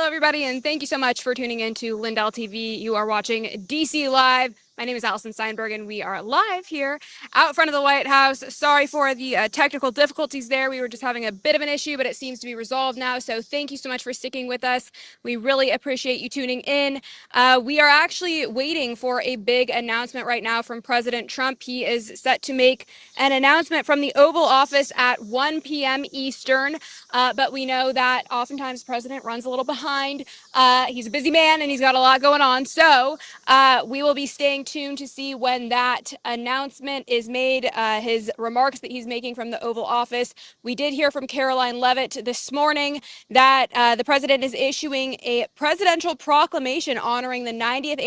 everybody, and thank you so much for tuning in to Lindell TV. You are watching DC Live. My name is Allison Steinberg, and we are live here out front of the White House. Sorry for the technical difficulties there. We were just having a bit of an issue, but it seems to be resolved now. So thank you so much for sticking with us. We really appreciate you tuning in. We are actually waiting for a big announcement right now from President Trump. He is set to make an announcement from the Oval Office at 1 p.m. Eastern, but we know that oftentimes the president runs a little behind. He's a busy man and he's got a lot going on. So we will be staying tuned to see when that announcement is made, his remarks that he's making from the Oval Office. We did hear from Caroline Leavitt this morning that the president is issuing a presidential proclamation honoring the 90th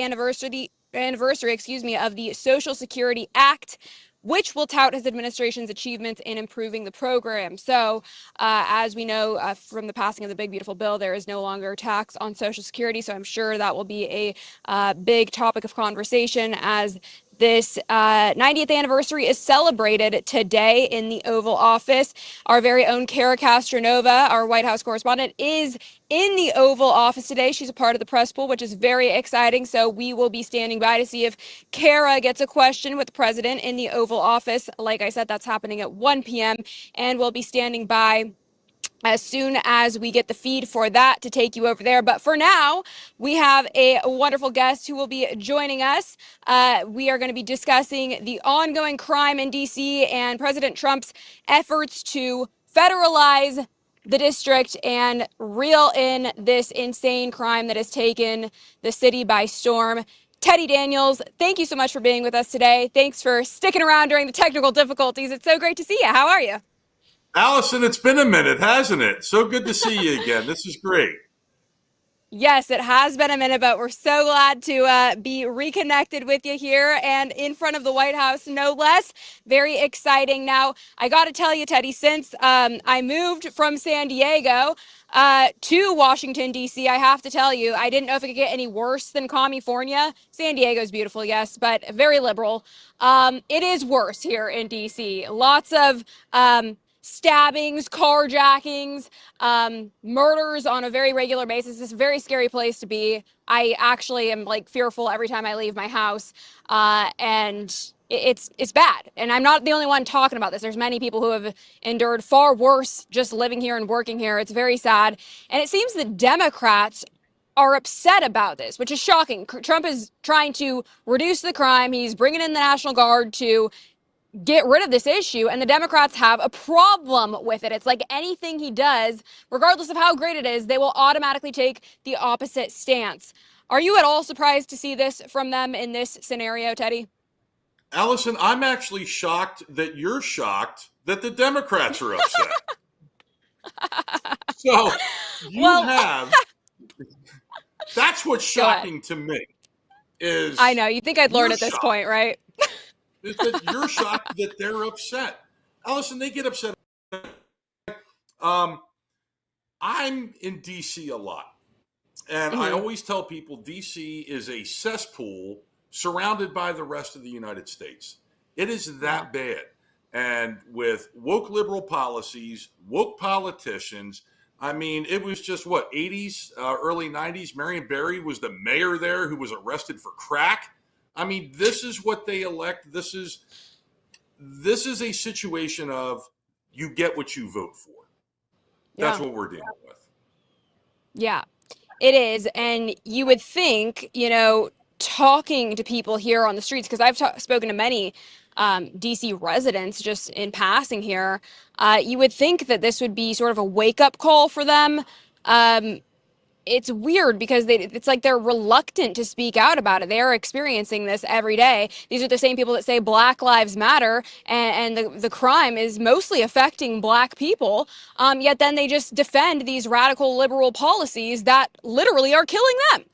anniversary of the Social Security Act, which will tout his administration's achievements in improving the program. So, as we know from the passing of the Big Beautiful Bill, there is no longer tax on Social Security. So I'm sure that will be a big topic of conversation as this 90th anniversary is celebrated today in the Oval Office. Our very own Kara Castronova, our White House correspondent, is in the Oval Office today. She's a part of the press pool, which is very exciting. So we will be standing by to see if Kara gets a question with the president in the Oval Office. Like I said, that's happening at 1 p.m. and we'll be standing by as soon as we get the feed for that to take you over there. But for now, we have a wonderful guest who will be joining us. We are going to be discussing the ongoing crime in D.C. and President Trump's efforts to federalize the district and reel in this insane crime that has taken the city by storm. Teddy Daniels, thank you so much for being with us today. Thanks for sticking around during the technical difficulties. It's so great to see you. How are you? Allison, it's been a minute, hasn't it? So good to see you again. This is great. Yes, it has been a minute, but we're so glad to be reconnected with you here and in front of the White House, no less. Very exciting. Now, I got to tell you, Teddy, since I moved from San Diego to Washington, D.C., I have to tell you, I didn't know if it could get any worse than California. San Diego's beautiful, yes, but very liberal. It is worse here in D.C. Lots of stabbings, carjackings, murders on a very regular basis. It's a very scary place to be. I actually am like fearful every time I leave my house, and it's bad. And I'm not the only one talking about this. There's many people who have endured far worse just living here and working here. It's very sad. And it seems the Democrats are upset about this, which is shocking. Trump is trying to reduce the crime. He's bringing in the National Guard to get rid of this issue, and the Democrats have a problem with it. It's like anything he does, regardless of how great it is, they will automatically take the opposite stance. Are you at all surprised to see this from them in this scenario, Teddy? Allison, I'm actually shocked that you're shocked that the Democrats are upset. So that's what's shocking to me is I know, you think I'd learn at this point, right? Is that you're shocked that they're upset. Allison, they get upset. I'm in D.C. a lot. And I always tell people D.C. is a cesspool surrounded by the rest of the United States. It is that bad. And with woke liberal policies, woke politicians, I mean, it was just 80s, early 90s. Marion Barry was the mayor there who was arrested for crack. I mean, this is what they elect. This is a situation of you get what you vote for. That's what we're dealing with. Yeah, it is. And you would think, talking to people here on the streets, because I've spoken to many DC residents just in passing here, you would think that this would be sort of a wake-up call for them. It's weird because it's like they're reluctant to speak out about it. They are experiencing this every day. These are the same people that say Black Lives Matter and the crime is mostly affecting Black people. Yet then they just defend these radical liberal policies that literally are killing them.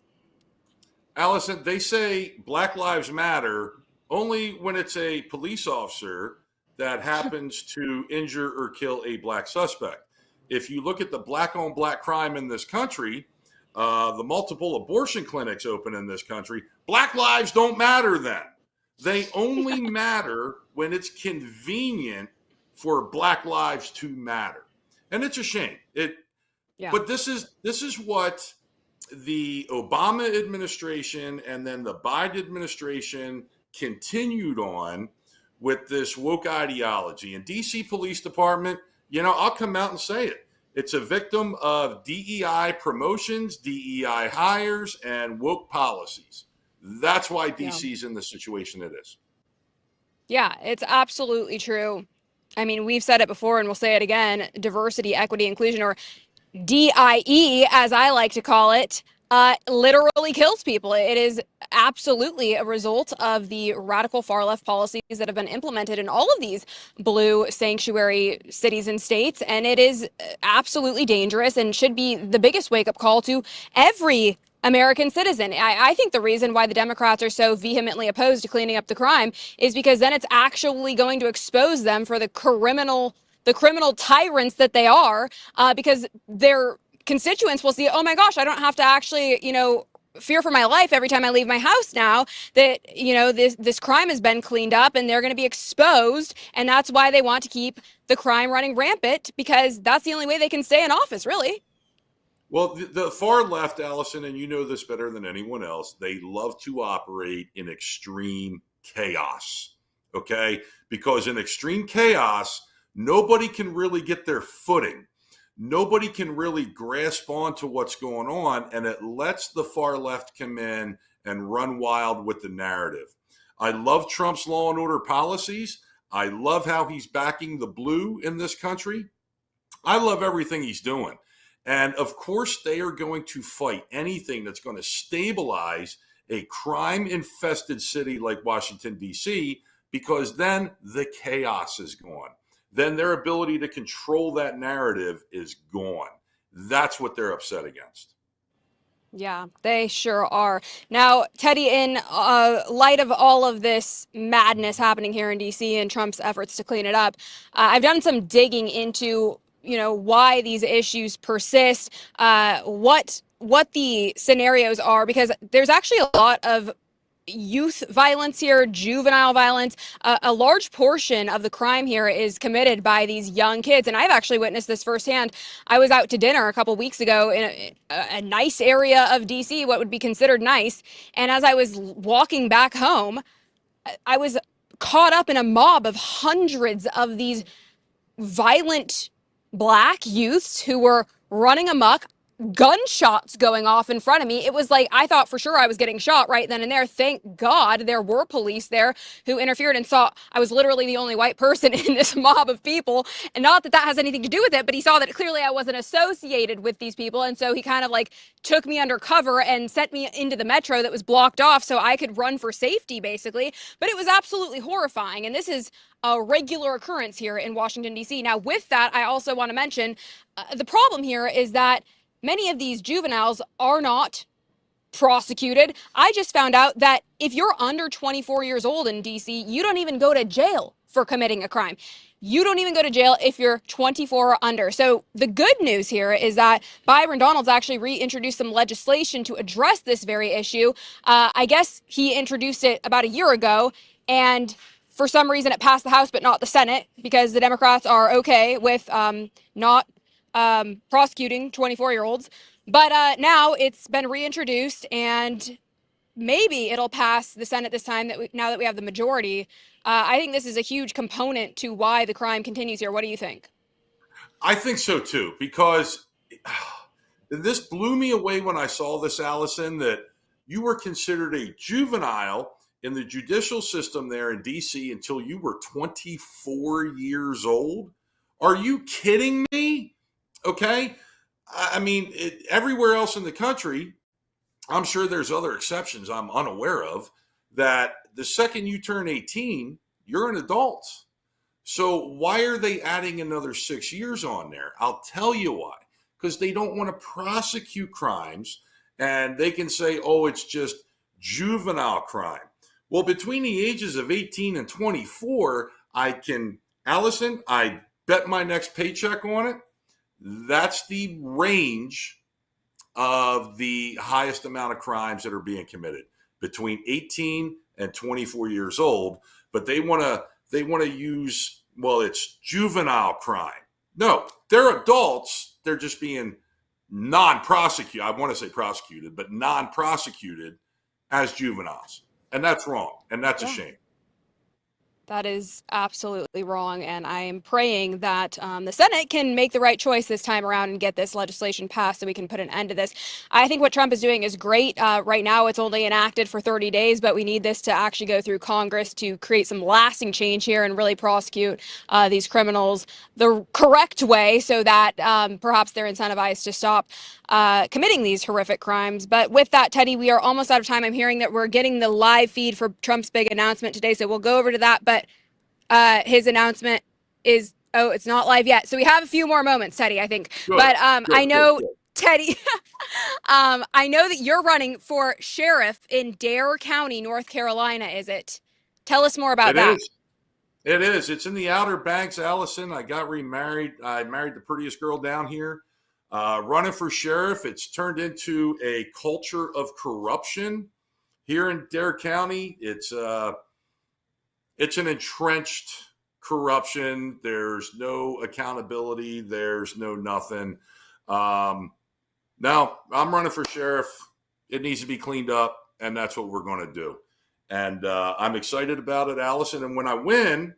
Allison, they say Black Lives Matter only when it's a police officer that happens to injure or kill a Black suspect. If you look at the Black-on-Black crime in this country, the multiple abortion clinics open in this country, Black lives don't matter then. They only matter when it's convenient for Black lives to matter. And it's a shame. But this is what the Obama administration and then the Biden administration continued on with this woke ideology. And DC Police Department, I'll come out and say it. It's a victim of DEI promotions, DEI hires, and woke policies. That's why DC's in the situation it is. Yeah, it's absolutely true. I mean, we've said it before and we'll say it again, diversity, equity, inclusion, or DIE, as I like to call it, literally kills people. It is absolutely a result of the radical far left policies that have been implemented in all of these blue sanctuary cities and states. And it is absolutely dangerous and should be the biggest wake up call to every American citizen. I think the reason why the Democrats are so vehemently opposed to cleaning up the crime is because then it's actually going to expose them for the criminal tyrants that they are, because their constituents will see, oh my gosh, I don't have to actually, fear for my life every time I leave my house now that, this crime has been cleaned up, and they're going to be exposed. And that's why they want to keep the crime running rampant, because that's the only way they can stay in office, really. Well, the far left, Allison, and you know this better than anyone else, they love to operate in extreme chaos, okay? Because in extreme chaos, nobody can really get their footing. Nobody can really grasp onto what's going on, and it lets the far left come in and run wild with the narrative. I love Trump's law and order policies. I love how he's backing the blue in this country. I love everything he's doing. And of course, they are going to fight anything that's going to stabilize a crime-infested city like Washington, D.C., because then the chaos is gone. Then their ability to control that narrative is gone. That's what they're upset against. Yeah, they sure are. Now, Teddy, in light of all of this madness happening here in DC and Trump's efforts to clean it up, I've done some digging into why these issues persist, what the scenarios are, because there's actually a lot of youth violence here, juvenile violence. A large portion of the crime here is committed by these young kids. And I've actually witnessed this firsthand. I was out to dinner a couple weeks ago in a nice area of DC, what would be considered nice. And as I was walking back home, I was caught up in a mob of hundreds of these violent Black youths who were running amok, gunshots going off in front of me. It was like I thought for sure I was getting shot right then and there. Thank God there were police there who interfered and saw I was literally the only white person in this mob of people. And not that that has anything to do with it, but he saw that clearly I wasn't associated with these people. And so he kind of like took me under cover and sent me into the metro that was blocked off so I could run for safety, basically. But it was absolutely horrifying. And this is a regular occurrence here in Washington, D.C. Now, with that, I also want to mention the problem here is that many of these juveniles are not prosecuted. I just found out that if you're under 24 years old in DC, you don't even go to jail for committing a crime. You don't even go to jail if you're 24 or under. So the good news here is that Byron Donalds actually reintroduced some legislation to address this very issue. I guess he introduced it about a year ago, and for some reason it passed the House but not the Senate, because the Democrats are okay with not prosecuting 24-year-olds. But now it's been reintroduced, and maybe it'll pass the Senate this time, now that we have the majority. I think this is a huge component to why the crime continues here. What do you think? I think so too, because this blew me away when I saw this, Allison, that you were considered a juvenile in the judicial system there in DC until you were 24 years old. Are you kidding me? Okay. I mean, everywhere else in the country, I'm sure there's other exceptions I'm unaware of, that the second you turn 18, you're an adult. So why are they adding another 6 years on there? I'll tell you why. Because they don't want to prosecute crimes, and they can say, oh, it's just juvenile crime. Well, between the ages of 18 and 24, Allison, I bet my next paycheck on it. That's the range of the highest amount of crimes that are being committed between 18 and 24 years old. But they want to use, well, it's juvenile crime. No, they're adults. They're just being non-prosecuted, I want to say prosecuted, but non-prosecuted as juveniles. And that's wrong. And that's a Yeah. shame. That is absolutely wrong, and I am praying that the Senate can make the right choice this time around and get this legislation passed so we can put an end to this. I think what Trump is doing is great. Right now, it's only enacted for 30 days, but we need this to actually go through Congress to create some lasting change here and really prosecute these criminals the correct way so that perhaps they're incentivized to stop committing these horrific crimes. But with that, Teddy, we are almost out of time. I'm hearing that we're getting the live feed for Trump's big announcement today, so we'll go over to that. But his announcement is, oh, it's not live yet. So we have a few more moments, Teddy, I think. Good, But I good, good, know, good. Teddy, I know that you're running for sheriff in Dare County, North Carolina, is it? Tell us more about It that. is. It is. It's in the Outer Banks, Allison. I got remarried. I married the prettiest girl down here. Running for sheriff, it's turned into a culture of corruption here in Dare County. It's an entrenched corruption. There's no accountability. There's no nothing. Now I'm running for sheriff. It needs to be cleaned up, and that's what we're going to do. And I'm excited about it, Allison. And when I win,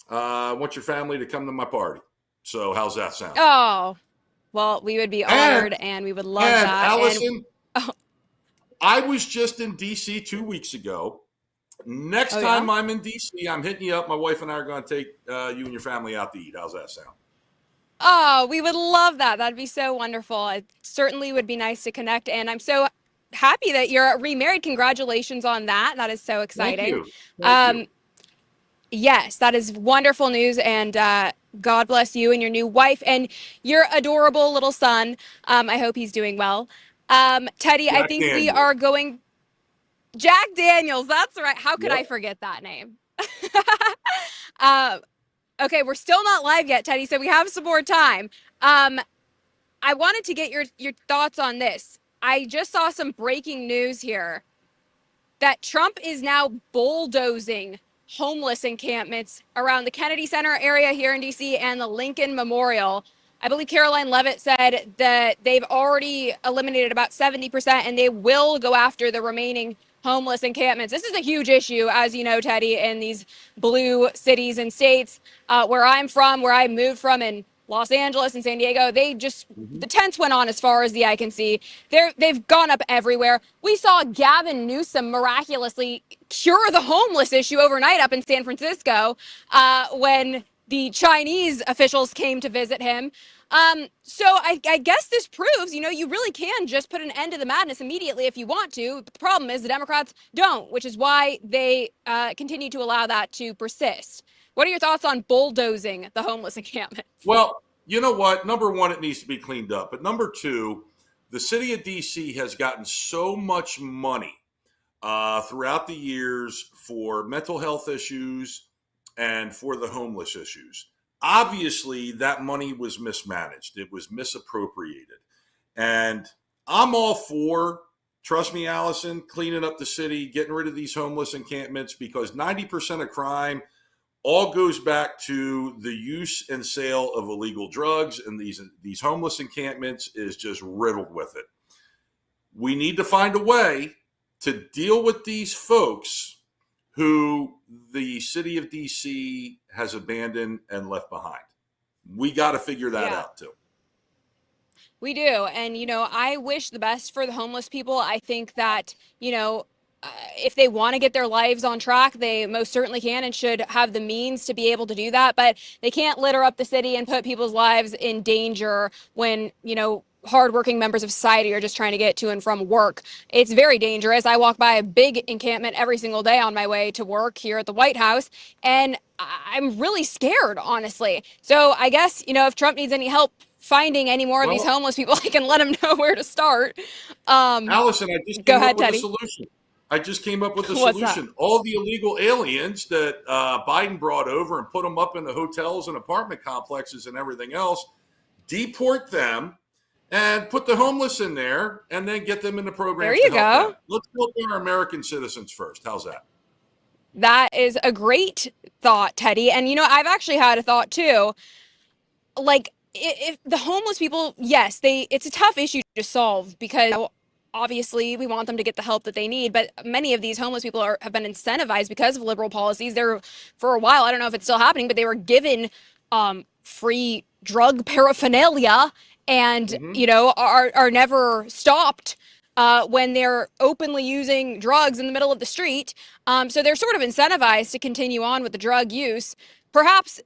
I want your family to come to my party. So how's that sound? Oh, well, we would be honored and we would love and that. Allison, oh, I was just in D.C. 2 weeks ago. Next oh, time yeah? I'm in D.C., I'm hitting you up. My wife and I are going to take you and your family out to eat. How's that sound? Oh, we would love that. That'd be so wonderful. It certainly would be nice to connect. And I'm so happy that you're remarried. Congratulations on that. That is so Thank exciting. you. Thank you. Yes, that is wonderful news. And God bless you and your new wife and your adorable little son. I hope he's doing well. Teddy, I Jack think we Daniels. are going. Jack Daniels. That's right. How could Yep. I forget that name? uh, okay, we're still not live yet, Teddy, so we have some more time. I wanted to get your thoughts on this. I just saw some breaking news here that Trump is now bulldozing homeless encampments around the Kennedy Center area here in DC and the Lincoln Memorial. I believe Caroline Levitt said that they've already eliminated about 70% and they will go after the remaining homeless encampments. This is a huge issue, as you know, Teddy, in these blue cities and states where I'm from, where I moved from in Los Angeles and San Diego. They just, the tents went on as far as the eye can see. They've gone up everywhere. We saw Gavin Newsom miraculously cure the homeless issue overnight up in San Francisco when the Chinese officials came to visit him. So I guess this proves, you really can just put an end to the madness immediately if you want to. But the problem is the Democrats don't, which is why they continue to allow that to persist. What are your thoughts on bulldozing the homeless encampment? Well, you know what? Number one, it needs to be cleaned up. But number two, the city of D.C. has gotten so much money throughout the years for mental health issues and for the homeless issues. Obviously, that money was mismanaged. It was misappropriated. And I'm all for, trust me, Allison, cleaning up the city, getting rid of these homeless encampments because 90% of crime all goes back to the use and sale of illegal drugs, and these homeless encampments is just riddled with it. We need to find a way to deal with these folks who the city of DC has abandoned and left behind. We got to figure that out too. We do. And, I wish the best for the homeless people. I think that, if they want to get their lives on track, they most certainly can and should have the means to be able to do that. But they can't litter up the city and put people's lives in danger when, hardworking members of society are just trying to get to and from work. It's very dangerous. I walk by a big encampment every single day on my way to work here at the White House, and I'm really scared, honestly. So I guess, if Trump needs any help finding any more of these homeless people, I can let him know where to start. Allison, I just go came ahead, up with Teddy. a solution. I just came up with a What's solution. that? All the illegal aliens that Biden brought over and put them up in the hotels and apartment complexes and everything else, deport them and put the homeless in there and then get them in the program. There you go. Them. Let's help our American citizens first. How's that? That is a great thought, Teddy. And, I've actually had a thought too. Like, if the homeless people, yes, it's a tough issue to solve because obviously we want them to get the help that they need, but many of these homeless people have been incentivized because of liberal policies. They're, for a while, I don't know if it's still happening, but they were given free drug paraphernalia and are never stopped when they're openly using drugs in the middle of the street. So they're sort of incentivized to continue on with the drug use. Perhaps,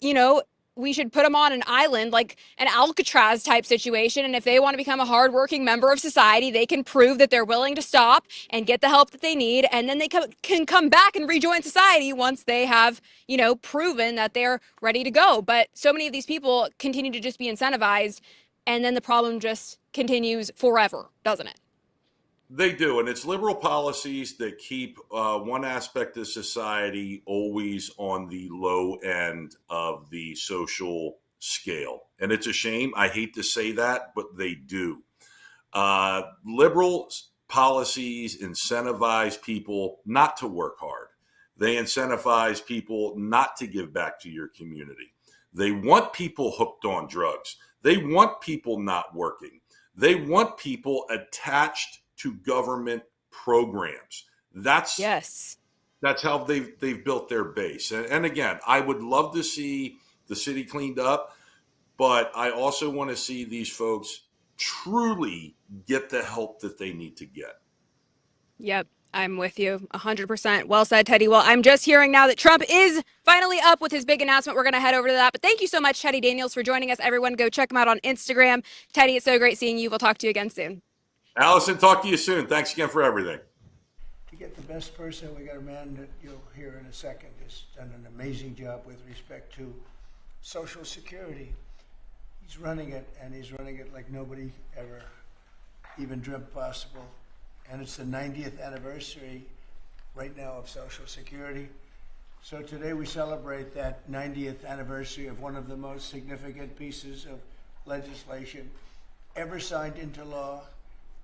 we should put them on an island, like an Alcatraz type situation. And if they want to become a hardworking member of society, they can prove that they're willing to stop and get the help that they need. And then they can come back and rejoin society once they have, proven that they're ready to go. But so many of these people continue to just be incentivized. And then the problem just continues forever, doesn't it? They do, and it's liberal policies that keep one aspect of society always on the low end of the social scale. And it's a shame. I hate to say that, but they do. Liberal policies incentivize people not to work hard. They incentivize people not to give back to your community. They want people hooked on drugs. They want people not working. They want people attached to government programs. That's how they've built their base. And again, I would love to see the city cleaned up, but I also want to see these folks truly get the help that they need to get. Yep, I'm with you 100%. Well said, Teddy. Well, I'm just hearing now that Trump is finally up with his big announcement. We're going to head over to that. But thank you so much, Teddy Daniels, for joining us. Everyone, go check him out on Instagram. Teddy, it's so great seeing you. We'll talk to you again soon. Allison, talk to you soon. Thanks again for everything. To get the best person, we got a man that you'll hear in a second has done an amazing job with respect to Social Security. He's running it, and he's running it like nobody ever even dreamt possible. And it's the 90th anniversary right now of Social Security. So today we celebrate that 90th anniversary of one of the most significant pieces of legislation ever signed into law,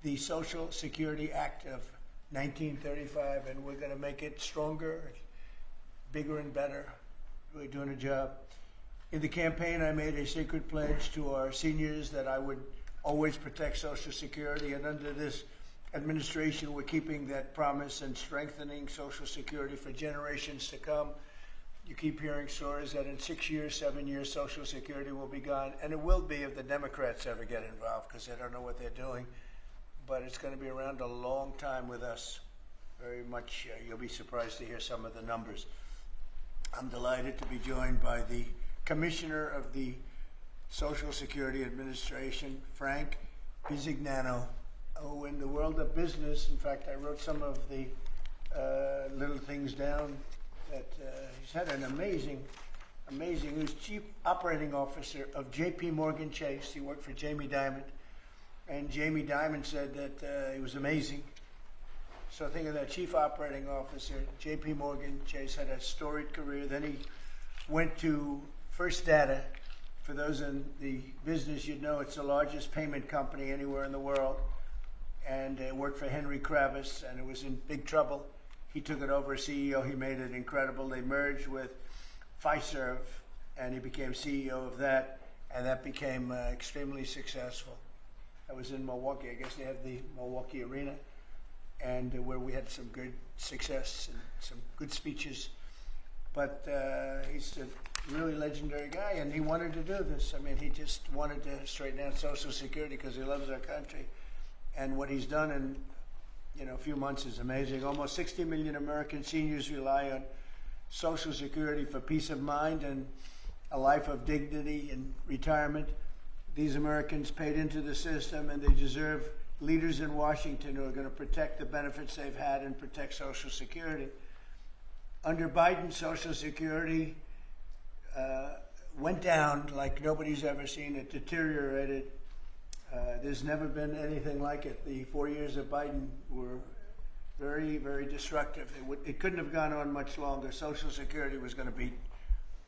the Social Security Act of 1935, and we're going to make it stronger, bigger, and better. We're doing a job. In the campaign, I made a sacred pledge to our seniors that I would always protect Social Security, and under this administration, we're keeping that promise and strengthening Social Security for generations to come. You keep hearing stories that in 6 years, 7 years, Social Security will be gone, and it will be if the Democrats ever get involved because they don't know what they're doing. But it's going to be around a long time with us. Very much, you'll be surprised to hear some of the numbers. I'm delighted to be joined by the Commissioner of the Social Security Administration, Frank Bisignano. Oh, in the world of business, in fact, I wrote some of the little things down that he's had an amazing, he was Chief Operating Officer of J.P. Morgan Chase. He worked for Jamie Dimon. And Jamie Dimon said that he was amazing. So think of that, Chief Operating Officer, J.P. Morgan Chase, had a storied career. Then he went to First Data. For those in the business, you'd know it's the largest payment company anywhere in the world. And worked for Henry Kravis, and it was in big trouble. He took it over as CEO. He made it incredible. They merged with Fiserv, and he became CEO of that, and that became extremely successful. I was in Milwaukee. I guess they have the Milwaukee Arena, and where we had some good success and some good speeches. But he's a really legendary guy, and he wanted to do this. I mean, he just wanted to straighten out Social Security because he loves our country. And what he's done in a few months is amazing. Almost 60 million American seniors rely on Social Security for peace of mind and a life of dignity and retirement. These Americans paid into the system, and they deserve leaders in Washington who are going to protect the benefits they've had and protect Social Security. Under Biden, Social Security went down like nobody's ever seen. It deteriorated. There's never been anything like it. The 4 years of Biden were very, very destructive. It couldn't have gone on much longer. Social Security was going to be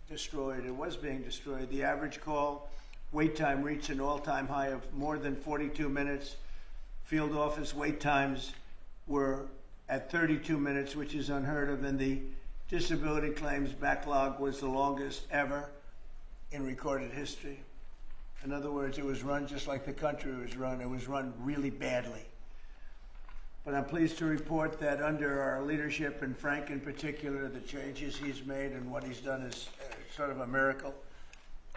destroyed. It was being destroyed. The average call wait time reached an all-time high of more than 42 minutes. Field office wait times were at 32 minutes, which is unheard of, and the disability claims backlog was the longest ever in recorded history. In other words, it was run just like the country was run. It was run really badly. But I'm pleased to report that under our leadership, and Frank in particular, the changes he's made and what he's done is sort of a miracle.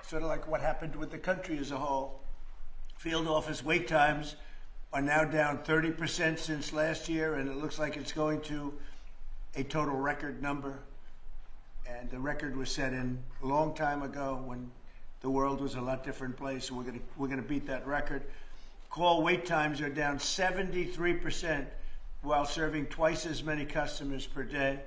Sort of like what happened with the country as a whole. Field office wait times are now down 30% since last year, and it looks like it's going to a total record number. And the record was set in a long time ago when the world was a lot different place. So we're gonna beat that record. Call wait times are down 73% while serving twice as many customers per day.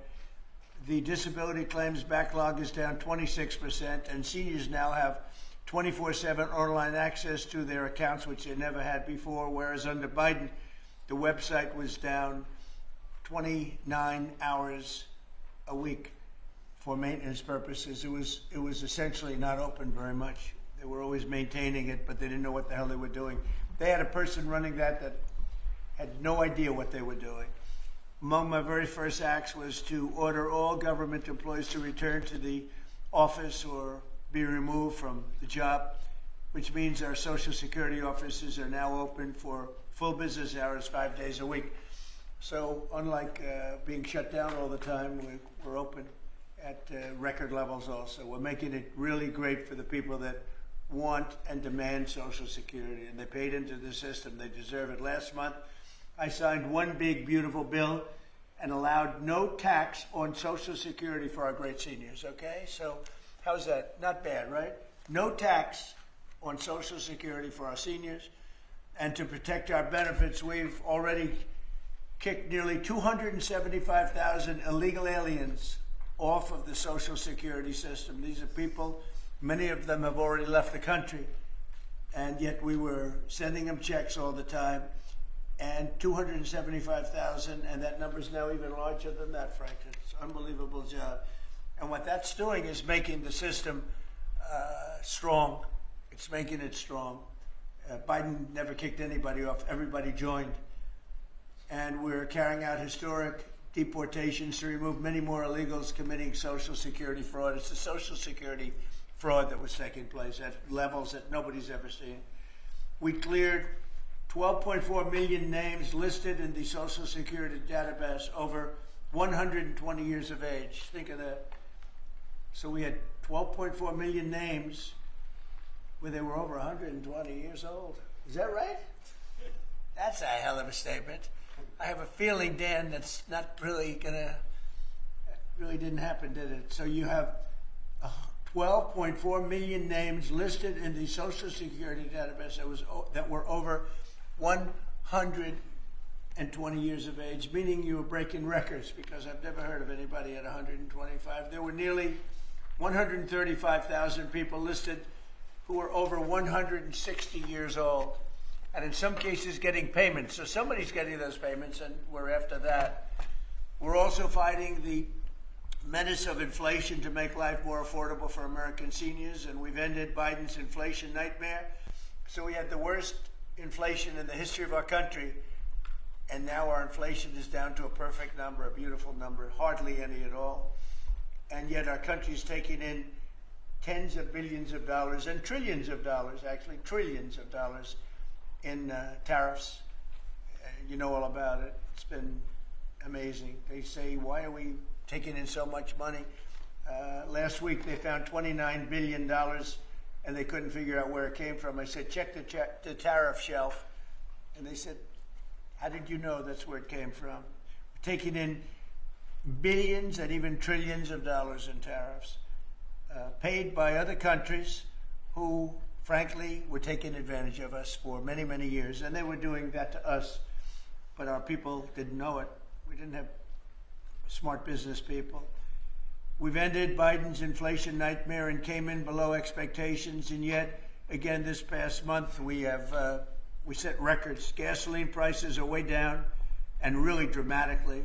The disability claims backlog is down 26%, and seniors now have 24/7 online access to their accounts, which they never had before, whereas under Biden, the website was down 29 hours a week for maintenance purposes. It was essentially not open very much. They were always maintaining it, but they didn't know what the hell they were doing. They had a person running that had no idea what they were doing. Among my very first acts was to order all government employees to return to the office or be removed from the job, which means our Social Security offices are now open for full business hours 5 days a week. So unlike being shut down all the time, we're open at record levels also. We're making it really great for the people that want and demand Social Security, and they paid into the system. They deserve it. Last month, I signed one big, beautiful bill and allowed no tax on Social Security for our great seniors, okay? So how's that? Not bad, right? No tax on Social Security for our seniors. And to protect our benefits, we've already kicked nearly 275,000 illegal aliens off of the Social Security system. These are people, many of them have already left the country, and yet we were sending them checks all the time. And 275,000, and that number is now even larger than that, Frank. It's an unbelievable job. And what that's doing is making the system strong. It's making it strong. Biden never kicked anybody off. Everybody joined. And we're carrying out historic deportations to remove many more illegals committing Social Security fraud. It's the Social Security fraud that was taking place at levels that nobody's ever seen. We cleared 12.4 million names listed in the Social Security database over 120 years of age. Think of that. So we had 12.4 million names where they were over 120 years old. Is that right? That's a hell of a statement. I have a feeling, Dan, that's not really really didn't happen, did it? So you have 12.4 million names listed in the Social Security database that were over 120 years of age, meaning you were breaking records, because I've never heard of anybody at 125. There were nearly 135,000 people listed who were over 160 years old, and in some cases getting payments. So somebody's getting those payments, and we're after that. We're also fighting the menace of inflation to make life more affordable for American seniors, and we've ended Biden's inflation nightmare. So we had the worst inflation in the history of our country, and now our inflation is down to a perfect number, a beautiful number, hardly any at all. And yet our country is taking in tens of billions of dollars and trillions of dollars, actually trillions of dollars in tariffs. You know all about it. It's been amazing. They say, why are we taking in so much money? Last week they found $29 billion and they couldn't figure out where it came from. I said, check the tariff shelf. And they said, how did you know that's where it came from? We're taking in billions and even trillions of dollars in tariffs, paid by other countries who, frankly, were taking advantage of us for many, many years. And they were doing that to us, but our people didn't know it. We didn't have smart business people. We've ended Biden's inflation nightmare and came in below expectations, and yet, again, this past month, we set records. Gasoline prices are way down, and really dramatically,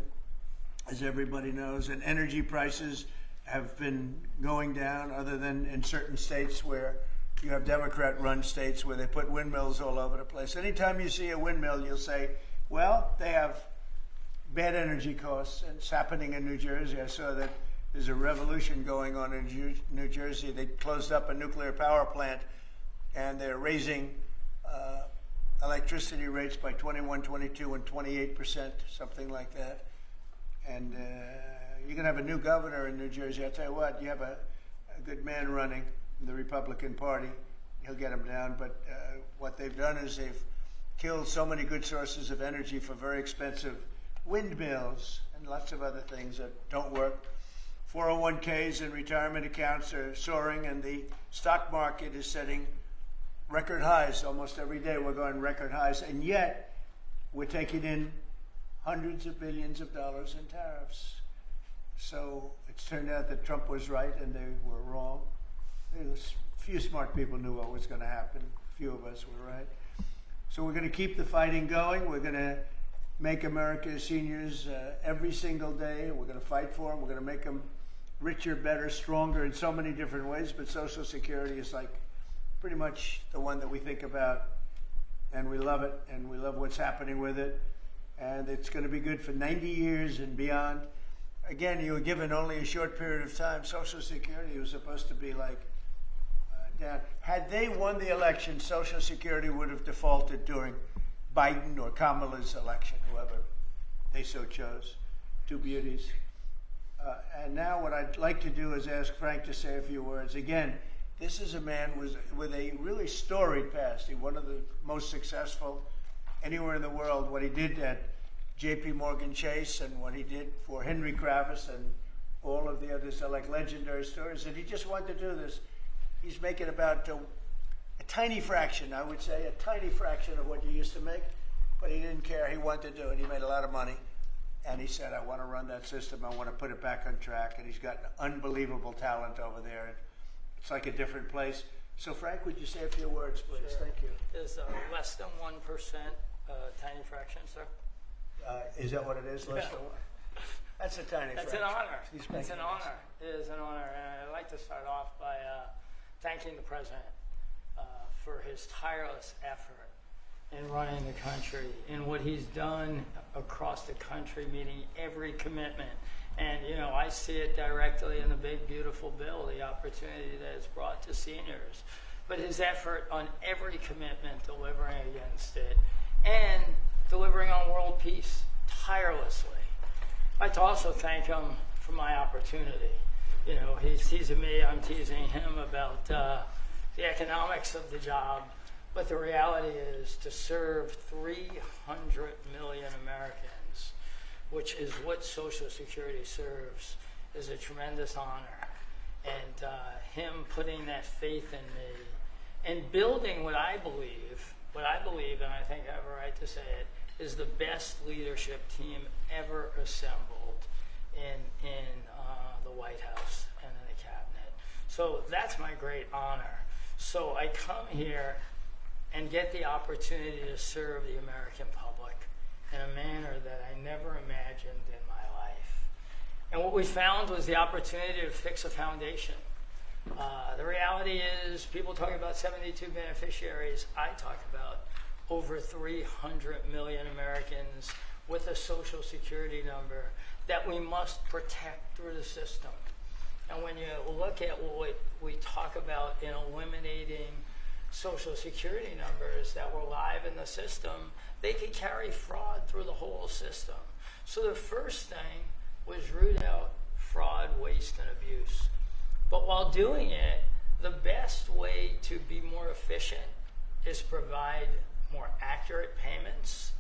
as everybody knows, and energy prices have been going down, other than in certain states where you have Democrat-run states where they put windmills all over the place. Anytime you see a windmill, you'll say, well, they have bad energy costs, and it's happening in New Jersey. I saw that there's a revolution going on in New Jersey. They closed up a nuclear power plant and they're raising electricity rates by 21, 22, and 28%, something like that. And you're going to have a new governor in New Jersey. I'll tell you what, you have a good man running in the Republican Party. He'll get him down. But what they've done is they've killed so many good sources of energy for very expensive windmills and lots of other things that don't work. 401ks and retirement accounts are soaring, and the stock market is setting record highs. Almost every day we're going record highs, and yet we're taking in hundreds of billions of dollars in tariffs. So it's turned out that Trump was right and they were wrong. A few smart people knew what was going to happen. A few of us were right. So we're going to keep the fighting going. We're going to make America's seniors every single day. We're going to fight for them. We're going to make them richer, better, stronger in so many different ways. But Social Security is like pretty much the one that we think about, and we love it, and we love what's happening with it. And it's going to be good for 90 years and beyond. Again, you were given only a short period of time. Social Security was supposed to be like down. Had they won the election, Social Security would have defaulted during Biden or Kamala's election, whoever they so chose. Two beauties. And now what I'd like to do is ask Frank to say a few words. Again, this is a man with a really storied past. He's one of the most successful anywhere in the world. What he did at J.P. Morgan Chase and what he did for Henry Kravis and all of the others are like legendary stories. And he just wanted to do this. He's making about a tiny fraction, I would say, a tiny fraction of what you used to make. But he didn't care. He wanted to do it. He made a lot of money. And he said, I want to run that system. I want to put it back on track. And he's got unbelievable talent over there. It's like a different place. So, Frank, would you say a few words, please? Sure. Thank you. Is less than 1% tiny fraction, sir? Is that what it is? Less than one? That's a tiny That's fraction. an honor. He's It's making an it. honor. It is an honor. And I'd like to start off by thanking the president for his tireless effort in running the country and what he's done across the country, meeting every commitment. And, you know, I see it directly in the big, beautiful bill, the opportunity that it's brought to seniors. But his effort on every commitment, delivering against it, and delivering on world peace tirelessly. I'd like to also thank him for my opportunity. You know, he's teasing me, I'm teasing him about the economics of the job. But the reality is to serve 300 million Americans, which is what Social Security serves, is a tremendous honor. And him putting that faith in me and building what I believe, and I think I have a right to say it, is the best leadership team ever assembled in the White House and in the cabinet. So that's my great honor. So I come here and get the opportunity to serve the American public in a manner that I never imagined in my life. And what we found was the opportunity to fix a foundation. The reality is, people talk about 72 beneficiaries. I talk about over 300 million Americans with a Social Security number that we must protect through the system. And when you look at what we talk about in eliminating Social Security numbers that were live in the system, they could carry fraud through the whole system. So the first thing was root out fraud, waste, and abuse. But while doing it, the best way to be more efficient is provide more accurate payments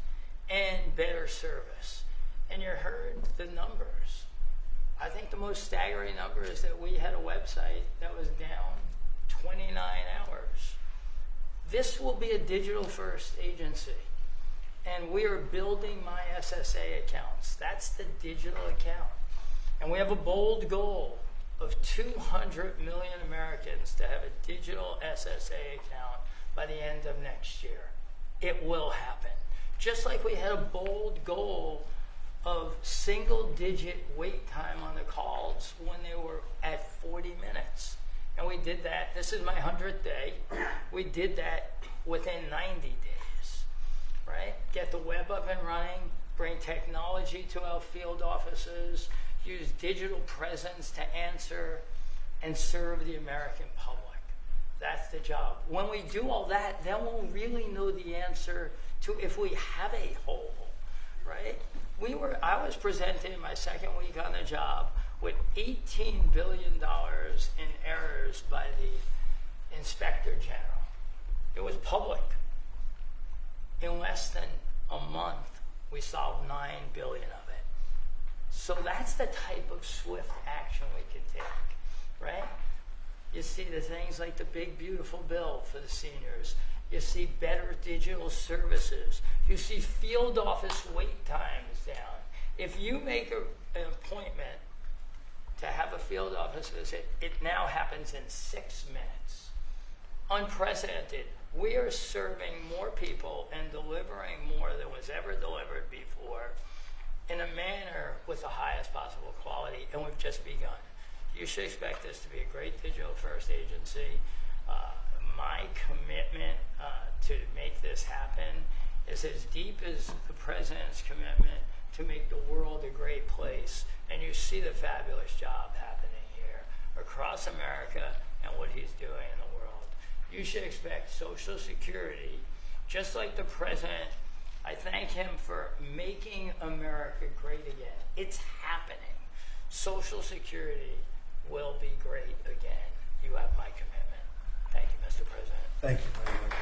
and better service. And you heard the numbers. I think the most staggering number is that we had a website that was down 29 hours. This will be a digital-first agency, and we are building my SSA accounts. That's the digital account. And we have a bold goal of 200 million Americans to have a digital SSA account by the end of next year. It will happen. Just like we had a bold goal of single-digit wait time on the calls when they were at 40 minutes. And we did that. This is my 100th day. We did that within 90 days, right? Get the web up and running, bring technology to our field offices, use digital presence to answer and serve the American public. That's the job. When we do all that, then we'll really know the answer to if we have a hole, right? I was presented in my second week on the job with $18 billion in errors by the Inspector General. It was public. In less than a month, we solved $9 billion of it. So that's the type of swift action we can take, right? You see the things like the big, beautiful bill for the seniors. You see better digital services. You see field office wait times down. If you make an appointment to have a field office visit, it now happens in 6 minutes. Unprecedented. We are serving more people and delivering more than was ever delivered before in a manner with the highest possible quality, and we've just begun. You should expect this to be a great digital first agency. My commitment to make this happen is as deep as the president's commitment to make the world a great place. And you see the fabulous job happening here across America and what he's doing in the world. You should expect Social Security, just like the president. I thank him for making America great again. It's happening. Social Security will be great again. You have my commitment. Thank you, Mr. President. Thank you very much,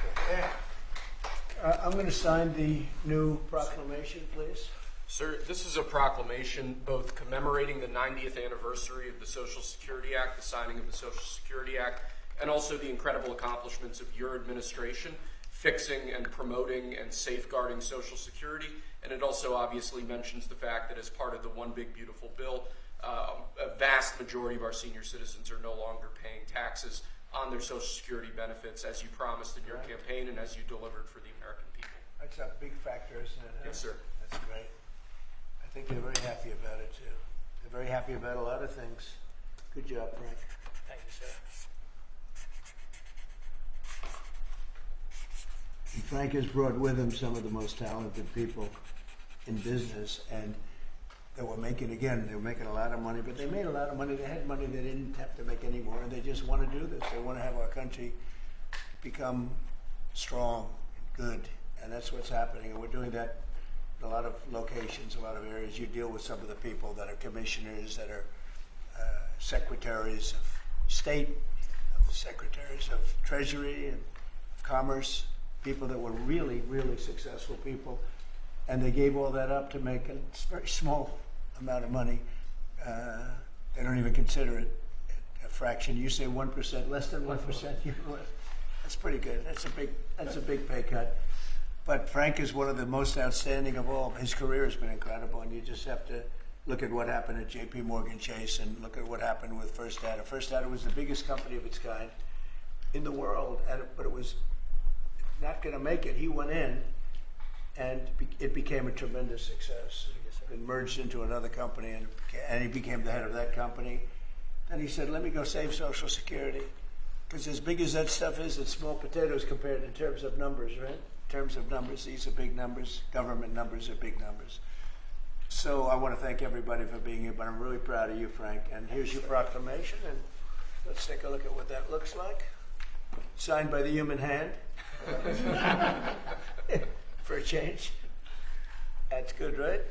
Frank. I'm going to sign the new proclamation, please. Sir, this is a proclamation both commemorating the 90th anniversary of the Social Security Act, the signing of the Social Security Act, and also the incredible accomplishments of your administration, fixing and promoting and safeguarding Social Security. And it also obviously mentions the fact that as part of the One Big Beautiful Bill, a vast majority of our senior citizens are no longer paying taxes on their Social Security benefits, as you promised in your campaign and as you delivered for the American people. That's a big factor, isn't it? Yes, sir. That's great. I think they're very happy about it, too. They're very happy about a lot of things. Good job, Frank. Thank you, sir. And Frank has brought with him some of the most talented people in business, and they were making a lot of money, but they made a lot of money. They had money they didn't have to make anymore, and they just want to do this. They want to have our country become strong and good, and that's what's happening. And we're doing that in a lot of locations, a lot of areas. You deal with some of the people that are commissioners, that are secretaries of state, secretaries of treasury and of commerce, people that were really, really successful people, and they gave all that up to make a very small amount of money. They don't even consider it a fraction. You say 1%, less than 1%. That's pretty good. That's a big pay cut. But Frank is one of the most outstanding of all. His career has been incredible, and you just have to look at what happened at J.P. Morgan Chase and look at what happened with First Data. First Data was the biggest company of its kind in the world, but it was not going to make it. He went in, and it became a tremendous success. It merged into another company, and he became the head of that company. Then he said, let me go save Social Security. Because as big as that stuff is, it's small potatoes compared in terms of numbers, right? In terms of numbers, these are big numbers. Government numbers are big numbers. So I want to thank everybody for being here, but I'm really proud of you, Frank. And here's your proclamation, and let's take a look at what that looks like. Signed by the human hand. For a change. That's good, right?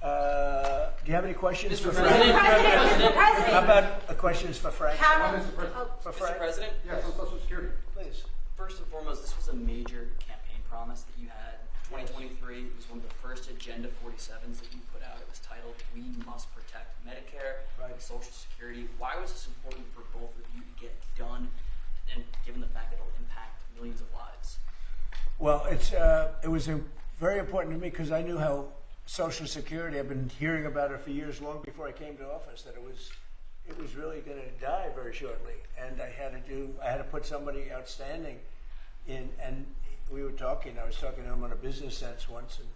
Do you have any questions for Frank? Mr. President. How about questions for Frank? For Frank? Mr. President? Yes, on Social Security. Please. First and foremost, this was a major campaign promise that you had. 2023 was one of the first Agenda 47s that you put out. It was titled, We Must Protect Medicare and Social Security. Why was this important for both of you to get done, and given the fact that it will impact millions of lives? Well, it was very important to me because I knew how Social Security, I've been hearing about it for years, long before I came to office, that it was really going to die very shortly. And I had to put somebody outstanding in, and I was talking to him on a business sense once, and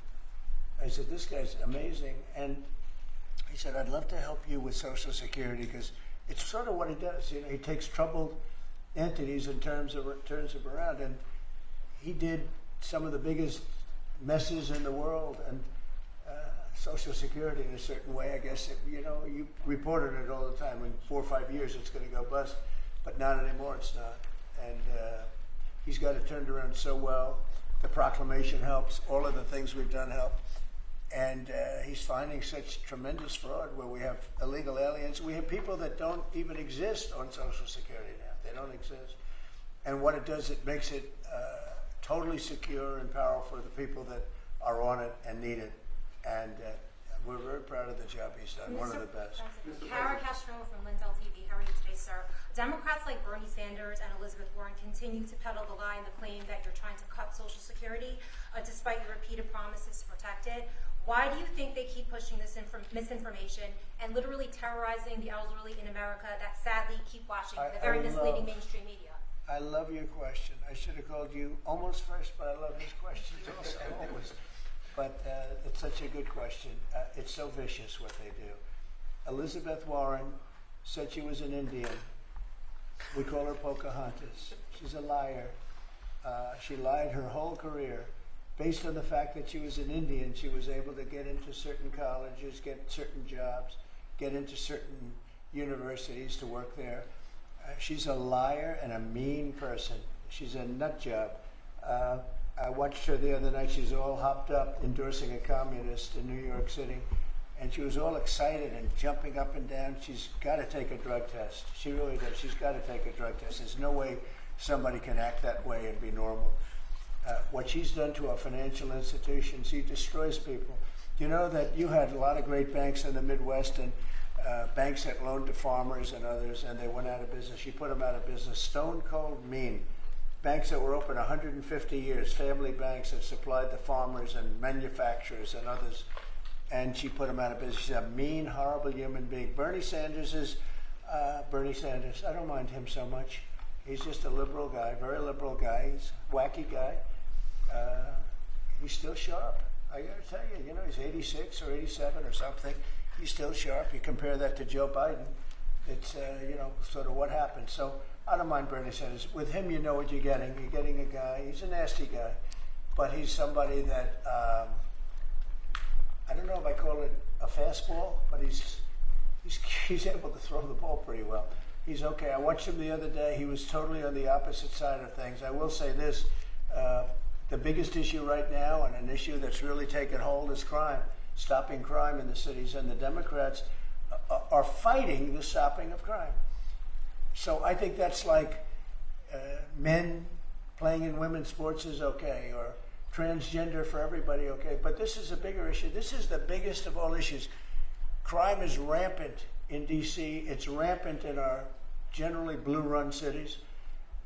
I said, this guy's amazing. And he said, I'd love to help you with Social Security because it's sort of what he does. You know, he takes troubled entities and turns them around. And he did some of the biggest messes in the world, and Social Security in a certain way, I guess, you reported it all the time. In 4 or 5 years, it's going to go bust, but not anymore. It's not. and he's got it turned around so well. The proclamation helps. All of the things we've done help. And he's finding such tremendous fraud where we have illegal aliens. We have people that don't even exist on Social Security now. They don't exist. And what it does, it makes it totally secure and powerful for the people that are on it and need it. And we're very proud of the job he's done, one of the best. Kara Castro from Lindell TV. How are you today, sir? Democrats like Bernie Sanders and Elizabeth Warren continue to peddle the lie and the claim that you're trying to cut Social Security, despite your repeated promises to protect it. Why do you think they keep pushing this misinformation and literally terrorizing the elderly in America that sadly keep watching the very misleading mainstream media? I love your question. I should have called you almost first, but I love his questions also, always. But it's such a good question. It's so vicious what they do. Elizabeth Warren said she was an Indian. We call her Pocahontas. She's a liar. She lied her whole career. Based on the fact that she was an Indian, she was able to get into certain colleges, get certain jobs, get into certain universities to work there. She's a liar and a mean person. She's a nut job. I watched her the other night. She's all hopped up endorsing a communist in New York City. And she was all excited and jumping up and down. She's got to take a drug test. She really does. She's got to take a drug test. There's no way somebody can act that way and be normal. What she's done to our financial institutions, she destroys people. You know that you had a lot of great banks in the Midwest and banks that loaned to farmers and others, and they went out of business. She put them out of business. Stone cold mean. Banks that were open 150 years, family banks that supplied the farmers and manufacturers and others, and she put them out of business. She's a mean, horrible human being. Bernie Sanders is Bernie Sanders. I don't mind him so much. He's just a liberal guy, very liberal guy. He's a wacky guy. He's still sharp. I got to tell you, you know, he's 86 or 87 or something. He's still sharp. You compare that to Joe Biden, it's, you know, sort of what happened. So I don't mind Bernie Sanders. With him, you know what you're getting. You're getting a guy, he's a nasty guy, but he's somebody that, I don't know if I call it a fastball, but he's able to throw the ball pretty well. He's okay. I watched him the other day. He was totally on the opposite side of things. I will say this, the biggest issue right now, and an issue that's really taken hold, is crime, stopping crime in the cities, and the Democrats are fighting the stopping of crime. So I think that's like men playing in women's sports is okay, or transgender for everybody, okay. But this is a bigger issue. This is the biggest of all issues. Crime is rampant in D.C. It's rampant in our generally blue-run cities,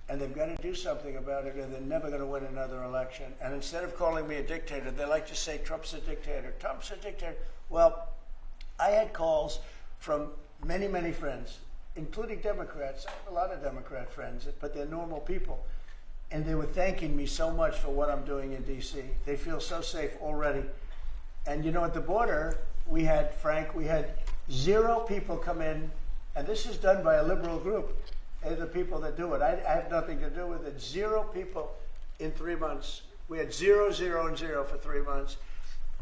and they've got to do something about it, or they're never going to win another election. And instead of calling me a dictator, they like to say Trump's a dictator. Trump's a dictator. Well, I had calls from many, many friends, including Democrats. I have a lot of Democrat friends, but they're normal people. And they were thanking me so much for what I'm doing in D.C. They feel so safe already. And you know, at the border, we had 0 people come in, and this is done by a liberal group. They're the people that do it. I have nothing to do with it. 0 people in 3 months. We had 0, 0, and 0 for 3 months.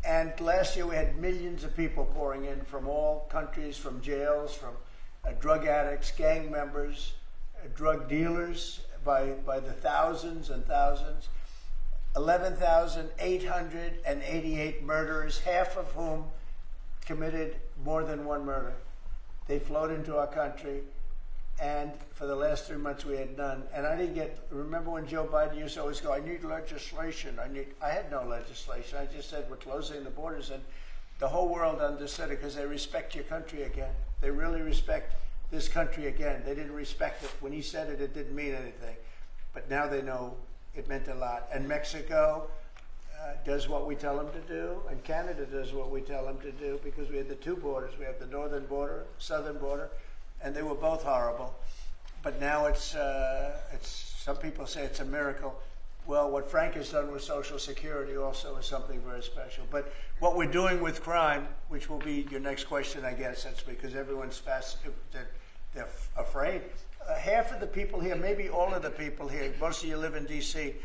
And last year we had millions of people pouring in from all countries, from jails, from drug addicts, gang members, drug dealers by the thousands and thousands. 11,888 murderers, half of whom committed more than one murder. They flowed into our country, and for the last 3 months we had none. And I didn't remember when Joe Biden used to always go, I need legislation. I had no legislation. I just said we're closing the borders, and the whole world understood it because they respect your country again. They really respect this country again. They didn't respect it. When he said it, it didn't mean anything. But now they know it meant a lot. And Mexico does what we tell them to do, and Canada does what we tell them to do, because we have the 2 borders. We have the northern border, southern border, and they were both horrible. But now it's some people say it's a miracle. Well, what Frank has done with Social Security also is something very special. But what we're doing with crime, which will be your next question, I guess, that's because everyone's they're afraid. Half of the people here, maybe all of the people here, most of you live in D.C.,